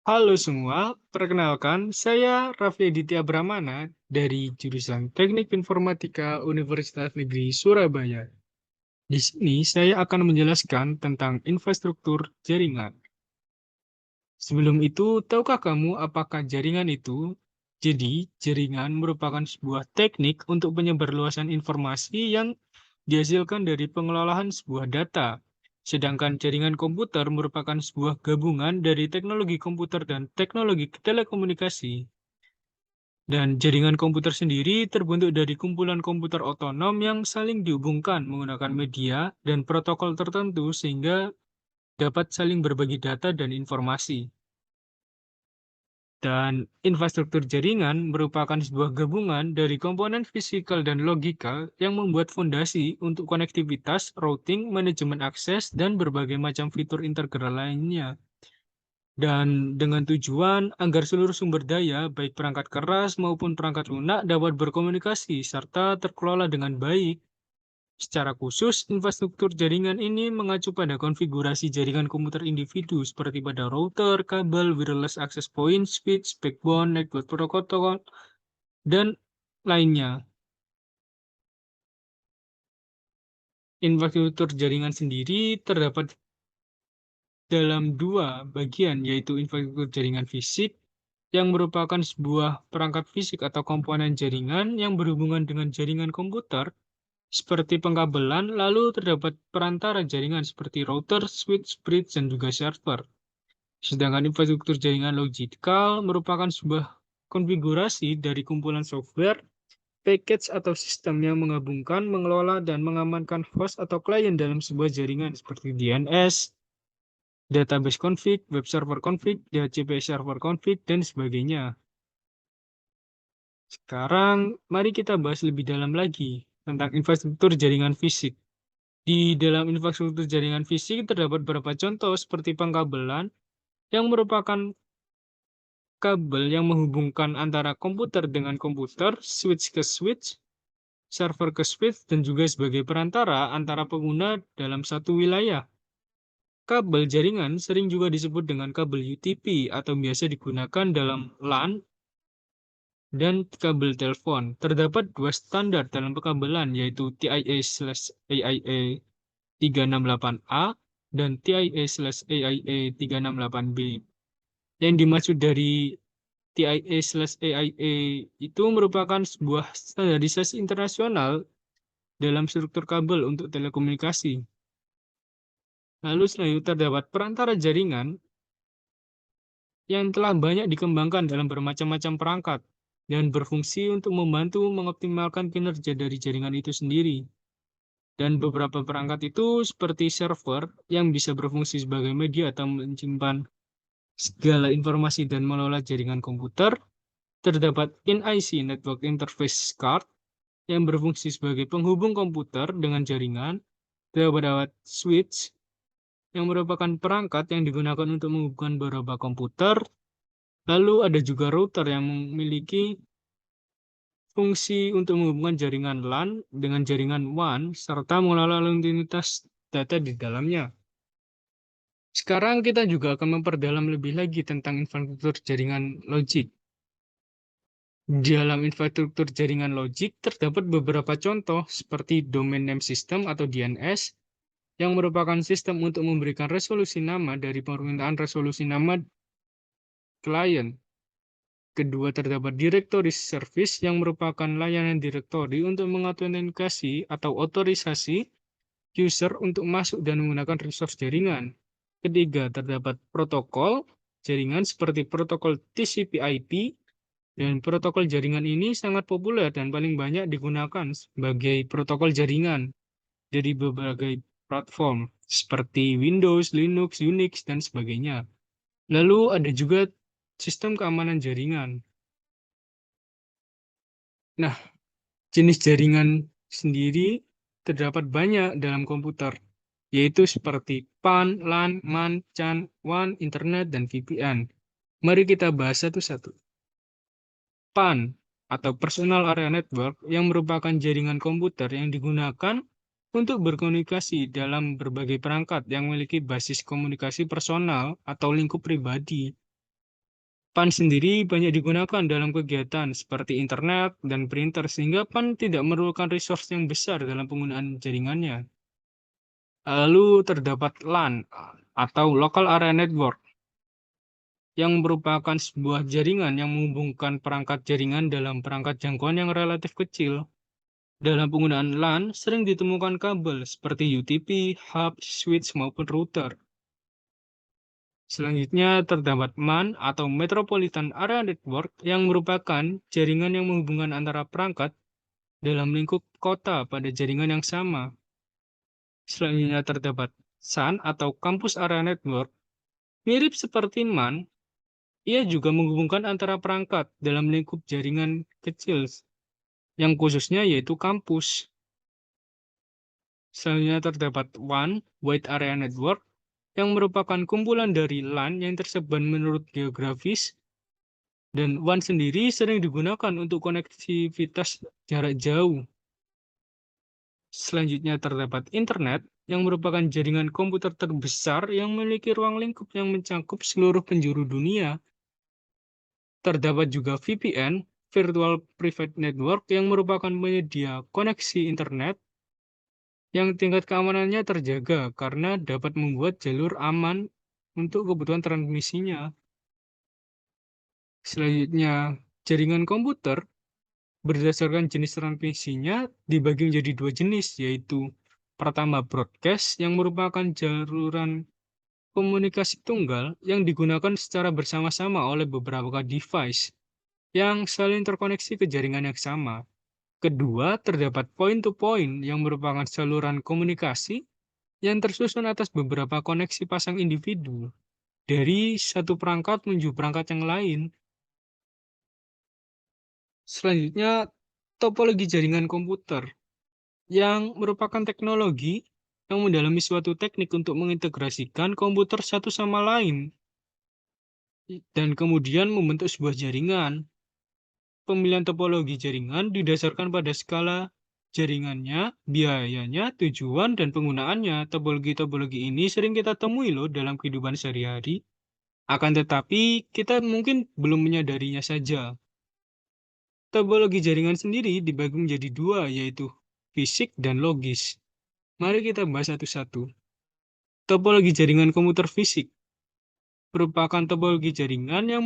Halo semua, perkenalkan saya Raffi Aditya Brahmana dari jurusan Teknik Informatika Universitas Negeri Surabaya. Di sini saya akan menjelaskan tentang infrastruktur jaringan. Sebelum itu, tahukah kamu apakah jaringan itu? Jadi, jaringan merupakan sebuah teknik untuk penyebarluasan informasi yang dihasilkan dari pengelolaan sebuah data. Sedangkan jaringan komputer merupakan sebuah gabungan dari teknologi komputer dan teknologi telekomunikasi. Dan jaringan komputer sendiri terbentuk dari kumpulan komputer otonom yang saling dihubungkan menggunakan media dan protokol tertentu sehingga dapat saling berbagi data dan informasi. Dan infrastruktur jaringan merupakan sebuah gabungan dari komponen fisikal dan logikal yang membuat fondasi untuk konektivitas, routing, manajemen akses, dan berbagai macam fitur integral lainnya. Dan dengan tujuan agar seluruh sumber daya, baik perangkat keras maupun perangkat lunak, dapat berkomunikasi serta terkelola dengan baik. Secara khusus, infrastruktur jaringan ini mengacu pada konfigurasi jaringan komputer individu seperti pada router, kabel, wireless access point, switch, backbone, network protocol, dan lainnya. Infrastruktur jaringan sendiri terdapat dalam dua bagian, yaitu infrastruktur jaringan fisik yang merupakan sebuah perangkat fisik atau komponen jaringan yang berhubungan dengan jaringan komputer, seperti pengkabelan, lalu terdapat perantara jaringan seperti router, switch, bridge, dan juga server. Sedangkan infrastruktur jaringan logikal merupakan sebuah konfigurasi dari kumpulan software, package atau sistem yang menggabungkan, mengelola, dan mengamankan host atau klien dalam sebuah jaringan seperti DNS, database config, web server config, DHCP server config, dan sebagainya. Sekarang, mari kita bahas lebih dalam lagi tentang infrastruktur jaringan fisik. Di dalam infrastruktur jaringan fisik terdapat beberapa contoh seperti pengkabelan yang merupakan kabel yang menghubungkan antara komputer dengan komputer, switch ke switch, server ke switch, dan juga sebagai perantara antara pengguna dalam satu wilayah. Kabel jaringan sering juga disebut dengan kabel UTP atau biasa digunakan dalam LAN dan kabel telepon. Terdapat dua standar dalam pekabelan, yaitu TIA/AIA 368A dan TIA/AIA 368B. Yang dimaksud dari TIA/AIA itu merupakan sebuah standarisasi internasional dalam struktur kabel untuk telekomunikasi. Lalu selanjutnya terdapat perantara jaringan yang telah banyak dikembangkan dalam bermacam-macam perangkat dan berfungsi untuk membantu mengoptimalkan kinerja dari jaringan itu sendiri. Dan beberapa perangkat itu seperti server yang bisa berfungsi sebagai media atau menyimpan segala informasi dan mengelola jaringan komputer. Terdapat NIC Network Interface Card yang berfungsi sebagai penghubung komputer dengan jaringan. Terdapat switch yang merupakan perangkat yang digunakan untuk menghubungkan beberapa komputer. Lalu ada juga router yang memiliki fungsi untuk menghubungkan jaringan LAN dengan jaringan WAN serta mengelola rutinitas data di dalamnya. Sekarang kita juga akan memperdalam lebih lagi tentang infrastruktur jaringan logik. Di dalam infrastruktur jaringan logik terdapat beberapa contoh seperti Domain Name System atau DNS yang merupakan sistem untuk memberikan resolusi nama dari permintaan resolusi nama klien. Kedua, terdapat Directory Service yang merupakan layanan direktori untuk mengautentikasi atau otorisasi user untuk masuk dan menggunakan resource jaringan. Ketiga, terdapat protokol jaringan seperti protokol TCP/IP, dan protokol jaringan ini sangat populer dan paling banyak digunakan sebagai protokol jaringan dari berbagai platform seperti Windows, Linux, Unix, dan sebagainya. Lalu ada juga sistem keamanan jaringan. Nah, jenis jaringan sendiri terdapat banyak dalam komputer, yaitu seperti PAN, LAN, MAN, CAN, WAN, Internet, dan VPN. Mari kita bahas satu-satu. PAN atau Personal Area Network yang merupakan jaringan komputer yang digunakan untuk berkomunikasi dalam berbagai perangkat yang memiliki basis komunikasi personal atau lingkup pribadi. PAN sendiri banyak digunakan dalam kegiatan seperti internet dan printer, sehingga PAN tidak memerlukan resource yang besar dalam penggunaan jaringannya. Lalu terdapat LAN atau Local Area Network, yang merupakan sebuah jaringan yang menghubungkan perangkat jaringan dalam perangkat jangkauan yang relatif kecil. Dalam penggunaan LAN, sering ditemukan kabel seperti UTP, hub, switch, maupun router. Selanjutnya terdapat MAN atau Metropolitan Area Network, yang merupakan jaringan yang menghubungkan antara perangkat dalam lingkup kota pada jaringan yang sama. Selanjutnya terdapat SAN atau Campus Area Network. Mirip seperti MAN, ia juga menghubungkan antara perangkat dalam lingkup jaringan kecil, yang khususnya yaitu kampus. Selanjutnya terdapat WAN, Wide Area Network, yang merupakan kumpulan dari LAN yang tersebar menurut geografis, dan WAN sendiri sering digunakan untuk konektivitas jarak jauh. Selanjutnya terdapat internet, yang merupakan jaringan komputer terbesar yang memiliki ruang lingkup yang mencakup seluruh penjuru dunia. Terdapat juga VPN, Virtual Private Network, yang merupakan penyedia koneksi internet yang tingkat keamanannya terjaga karena dapat membuat jalur aman untuk kebutuhan transmisinya. Selanjutnya, jaringan komputer berdasarkan jenis transmisinya dibagi menjadi dua jenis, yaitu pertama broadcast, yang merupakan jaluran komunikasi tunggal yang digunakan secara bersama-sama oleh beberapa device yang saling terkoneksi ke jaringan yang sama. Kedua, terdapat point-to-point, yang merupakan saluran komunikasi yang tersusun atas beberapa koneksi pasang individu dari satu perangkat menuju perangkat yang lain. Selanjutnya, topologi jaringan komputer, yang merupakan teknologi yang mendalami suatu teknik untuk mengintegrasikan komputer satu sama lain dan kemudian membentuk sebuah jaringan. Pemilihan topologi jaringan didasarkan pada skala jaringannya, biayanya, tujuan, dan penggunaannya. Topologi-topologi ini sering kita temui loh dalam kehidupan sehari-hari. Akan tetapi, kita mungkin belum menyadarinya saja. Topologi jaringan sendiri dibagi menjadi dua, yaitu fisik dan logis. Mari kita bahas satu-satu. Topologi jaringan komputer fisik merupakan topologi jaringan yang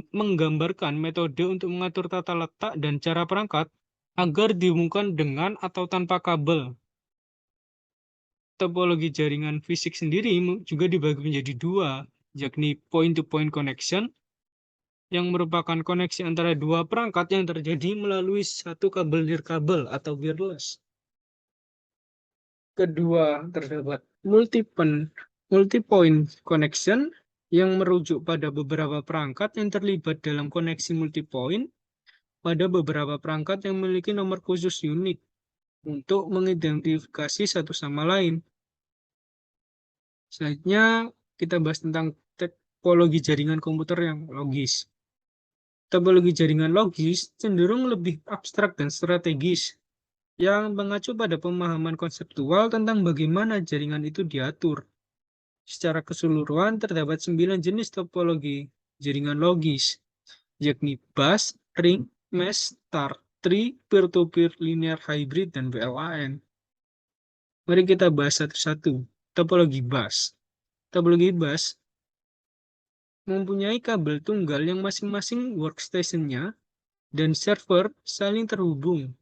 menggambarkan metode untuk mengatur tata letak dan cara perangkat agar dihubungkan dengan atau tanpa kabel. Topologi jaringan fisik sendiri juga dibagi menjadi dua, yakni point-to-point connection, yang merupakan koneksi antara dua perangkat yang terjadi melalui satu kabel nirkabel atau wireless. Kedua, terdapat multi-point connection, yang merujuk pada beberapa perangkat yang terlibat dalam koneksi multi-point pada beberapa perangkat yang memiliki nomor khusus unik untuk mengidentifikasi satu sama lain. Selanjutnya, kita bahas tentang topologi jaringan komputer yang logis. Topologi jaringan logis cenderung lebih abstrak dan strategis, yang mengacu pada pemahaman konseptual tentang bagaimana jaringan itu diatur. Secara keseluruhan, terdapat 9 jenis topologi jaringan logis, yakni bus, ring, mesh, star, tree, peer-to-peer, linear, hybrid, dan WLAN. Mari kita bahas satu-satu. Topologi bus. Topologi bus mempunyai kabel tunggal yang masing-masing workstation-nya dan server saling terhubung.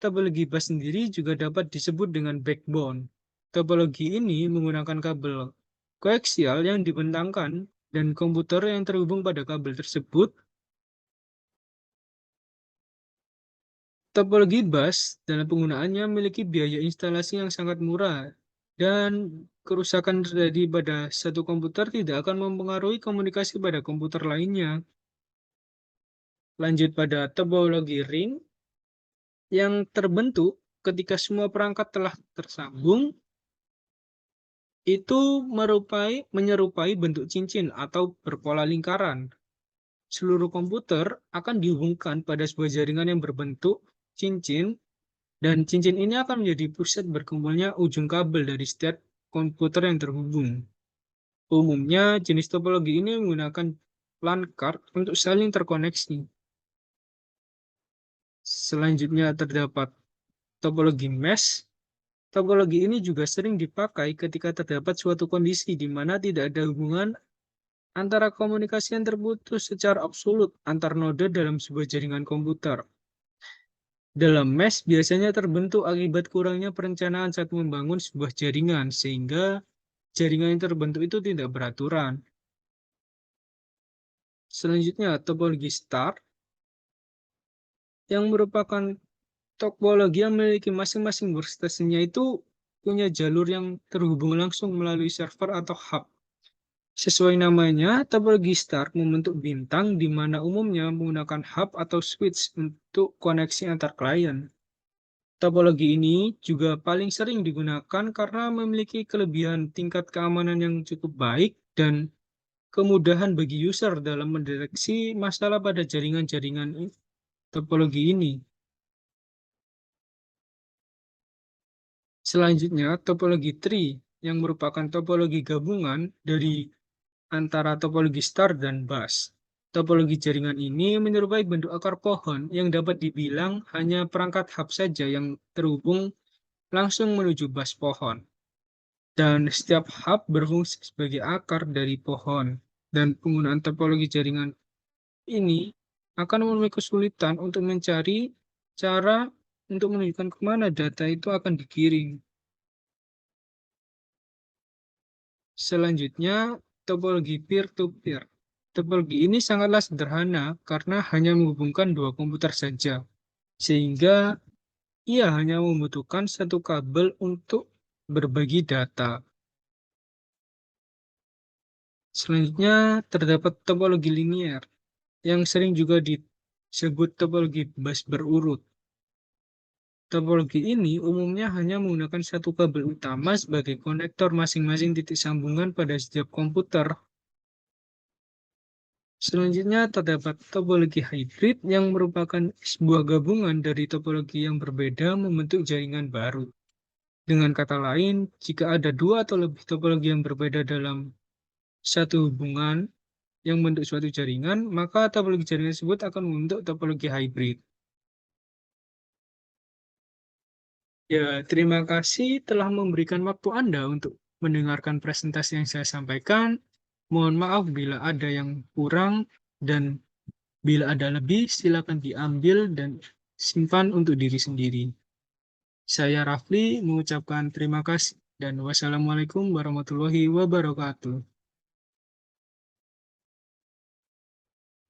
Topologi bus sendiri juga dapat disebut dengan backbone. Topologi ini menggunakan kabel koaksial yang dibentangkan dan komputer yang terhubung pada kabel tersebut. Topologi bus dalam penggunaannya memiliki biaya instalasi yang sangat murah, dan kerusakan terjadi pada satu komputer tidak akan mempengaruhi komunikasi pada komputer lainnya. Lanjut pada topologi ring, yang terbentuk ketika semua perangkat telah tersambung, itu menyerupai bentuk cincin atau berpola lingkaran. Seluruh komputer akan dihubungkan pada sebuah jaringan yang berbentuk cincin, dan cincin ini akan menjadi pusat berkumpulnya ujung kabel dari setiap komputer yang terhubung. Umumnya, jenis topologi ini menggunakan LAN card untuk saling terkoneksi. Selanjutnya terdapat topologi mesh. Topologi ini juga sering dipakai ketika terdapat suatu kondisi di mana tidak ada hubungan antara komunikasi yang terputus secara absolut antar node dalam sebuah jaringan komputer. Dalam mesh biasanya terbentuk akibat kurangnya perencanaan saat membangun sebuah jaringan, sehingga jaringan yang terbentuk itu tidak beraturan. Selanjutnya, topologi star, yang merupakan topologi yang memiliki masing-masing workstation-nya itu punya jalur yang terhubung langsung melalui server atau hub. Sesuai namanya, topologi star membentuk bintang di mana umumnya menggunakan hub atau switch untuk koneksi antar klien. Topologi ini juga paling sering digunakan karena memiliki kelebihan tingkat keamanan yang cukup baik dan kemudahan bagi user dalam mendeteksi masalah pada jaringan-jaringan topologi ini. Selanjutnya, topologi tree yang merupakan topologi gabungan dari antara topologi star dan bus. Topologi jaringan ini menyerupai bentuk akar pohon yang dapat dibilang hanya perangkat hub saja yang terhubung langsung menuju bus pohon. Dan setiap hub berfungsi sebagai akar dari pohon. Dan penggunaan topologi jaringan ini akan menemui kesulitan untuk mencari cara untuk menunjukkan kemana data itu akan dikirim. Selanjutnya, topologi peer-to-peer. Topologi ini sangatlah sederhana karena hanya menghubungkan dua komputer saja, sehingga ia hanya membutuhkan satu kabel untuk berbagi data. Selanjutnya, terdapat topologi linier, yang sering juga disebut topologi bus berurut. Topologi ini umumnya hanya menggunakan satu kabel utama sebagai konektor masing-masing titik sambungan pada setiap komputer. Selanjutnya terdapat topologi hybrid yang merupakan sebuah gabungan dari topologi yang berbeda membentuk jaringan baru. Dengan kata lain, jika ada dua atau lebih topologi yang berbeda dalam satu hubungan yang membentuk suatu jaringan, maka topologi jaringan tersebut akan membentuk topologi hybrid. Ya, terima kasih telah memberikan waktu Anda untuk mendengarkan presentasi yang saya sampaikan. Mohon maaf bila ada yang kurang dan bila ada lebih, silakan diambil dan simpan untuk diri sendiri. Saya Rafli mengucapkan terima kasih dan wassalamualaikum warahmatullahi wabarakatuh.